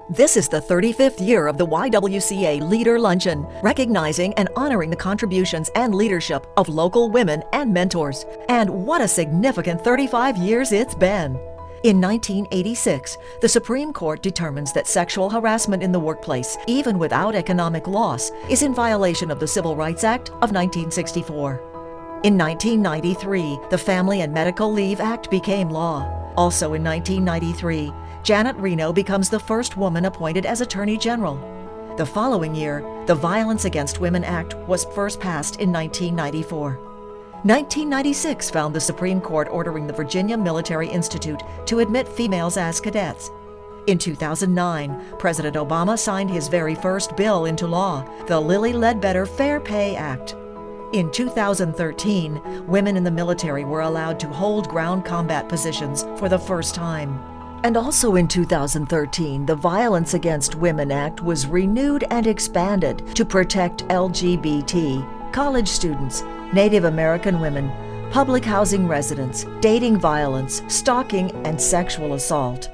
This is the 35th year of the YWCA Leader Luncheon, recognizing and honoring the contributions and leadership of local women and mentors. And what a significant 35 years it's been! In 1986, the Supreme Court determines that sexual harassment in the workplace, even without economic loss, is in violation of the Civil Rights Act of 1964. In 1993, the Family and Medical Leave Act became law. Also in 1993, Janet Reno becomes the first woman appointed as Attorney General. The following year, the Violence Against Women Act was first passed in 1994. 1996 found the Supreme Court ordering the Virginia Military Institute to admit females as cadets. In 2009, President Obama signed his very first bill into law, the Lilly Ledbetter Fair Pay Act. In 2013, women in the military were allowed to hold ground combat positions for the first time. And also in 2013, the Violence Against Women Act was renewed and expanded to protect LGBT, college students, Native American women, public housing residents, dating violence, stalking, and sexual assault.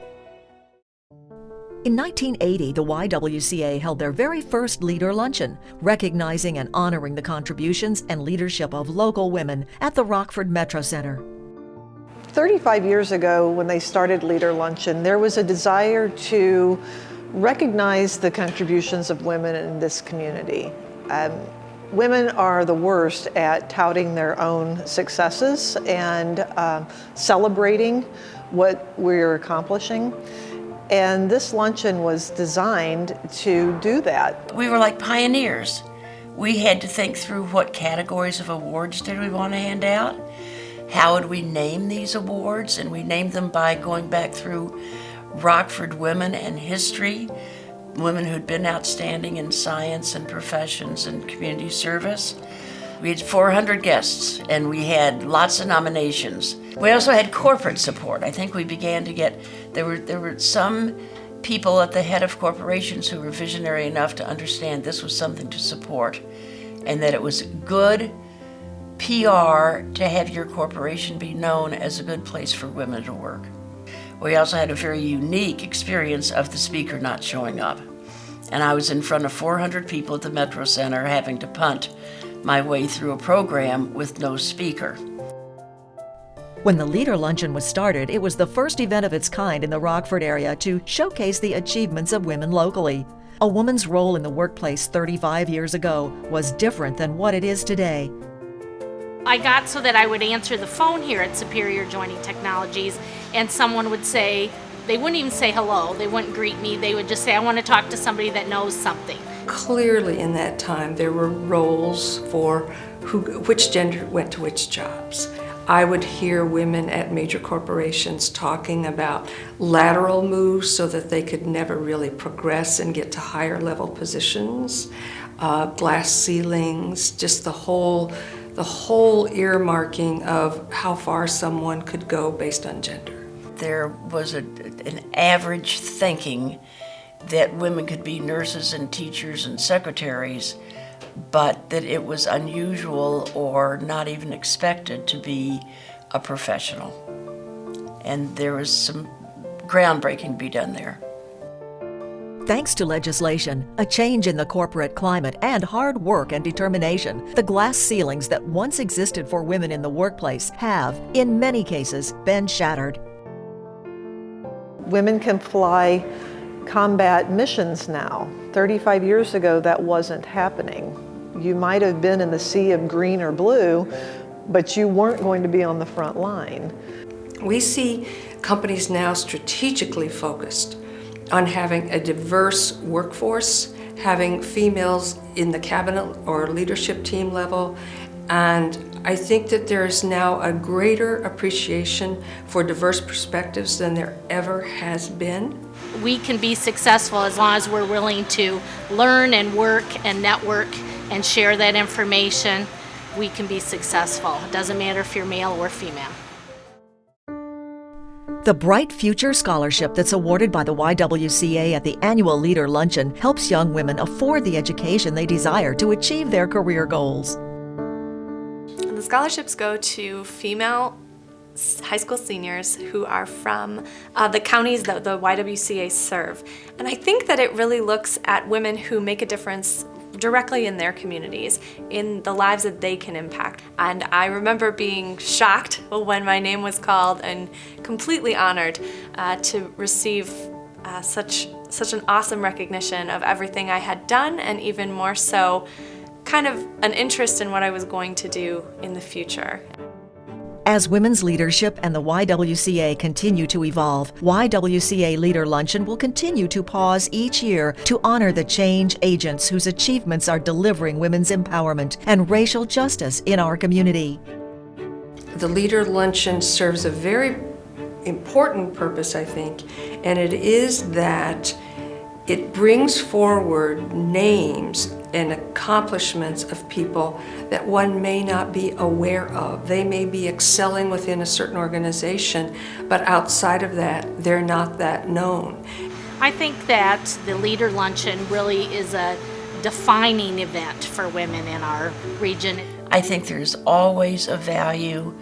In 1980, the YWCA held their very first Leader Luncheon, recognizing and honoring the contributions and leadership of local women at the Rockford Metro Center. 35 years ago, when they started Leader Luncheon, there was a desire to recognize the contributions of women in this community. Women are the worst at touting their own successes and celebrating what we're accomplishing. And this luncheon was designed to do that. We were like pioneers. We had to think through what categories of awards did we want to hand out. How would we name these awards? And we named them by going back through Rockford women and history, women who'd been outstanding in science and professions and community service. We had 400 guests and we had lots of nominations. We also had corporate support. I think we began to get, there were some people at the head of corporations who were visionary enough to understand this was something to support and that it was good PR to have your corporation be known as a good place for women to work. We also had a very unique experience of the speaker not showing up. And I was in front of 400 people at the Metro Center having to punt my way through a program with no speaker. When the Leader Luncheon was started, it was the first event of its kind in the Rockford area to showcase the achievements of women locally. A woman's role in the workplace 35 years ago was different than what it is today. I got so that I would answer the phone here at Superior Joining Technologies, and someone would say, they wouldn't even say hello, they wouldn't greet me, they would just say, I want to talk to somebody that knows something. Clearly in that time there were roles for which gender went to which jobs. I would hear women at major corporations talking about lateral moves so that they could never really progress and get to higher level positions, glass ceilings, just the whole earmarking of how far someone could go based on gender. There was an average thinking that women could be nurses and teachers and secretaries, but that it was unusual or not even expected to be a professional. And there was some groundbreaking to be done there. Thanks to legislation, a change in the corporate climate, and hard work and determination, the glass ceilings that once existed for women in the workplace have, in many cases, been shattered. Women can fly combat missions now. 35 years ago, that wasn't happening. You might have been in the sea of green or blue, but you weren't going to be on the front line. We see companies now strategically focused on having a diverse workforce, having females in the cabinet or leadership team level, and I think that there is now a greater appreciation for diverse perspectives than there ever has been. We can be successful as long as we're willing to learn and work and network and share that information. We can be successful. It doesn't matter if you're male or female. The Bright Future Scholarship that's awarded by the YWCA at the annual Leader Luncheon helps young women afford the education they desire to achieve their career goals. The scholarships go to female high school seniors who are from the counties that the YWCA serve. And I think that it really looks at women who make a difference directly in their communities, in the lives that they can impact. And I remember being shocked when my name was called and completely honored to receive such an awesome recognition of everything I had done, and even more so, kind of an interest in what I was going to do in the future. As women's leadership and the YWCA continue to evolve, YWCA Leader Luncheon will continue to pause each year to honor the change agents whose achievements are delivering women's empowerment and racial justice in our community. The Leader Luncheon serves a very important purpose, I think, and it is that it brings forward names and accomplishments of people that one may not be aware of. They may be excelling within a certain organization, but outside of that, they're not that known. I think that the Leader Luncheon really is a defining event for women in our region. I think there's always a value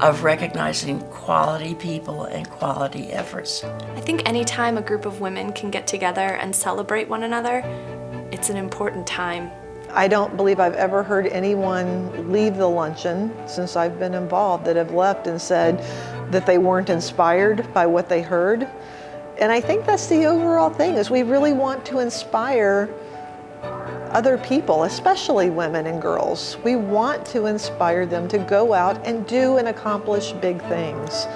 of recognizing quality people and quality efforts. I think anytime a group of women can get together and celebrate one another, it's an important time. I don't believe I've ever heard anyone leave the luncheon since I've been involved that have left and said that they weren't inspired by what they heard. And I think that's the overall thing, is we really want to inspire other people, especially women and girls. We want to inspire them to go out and do and accomplish big things.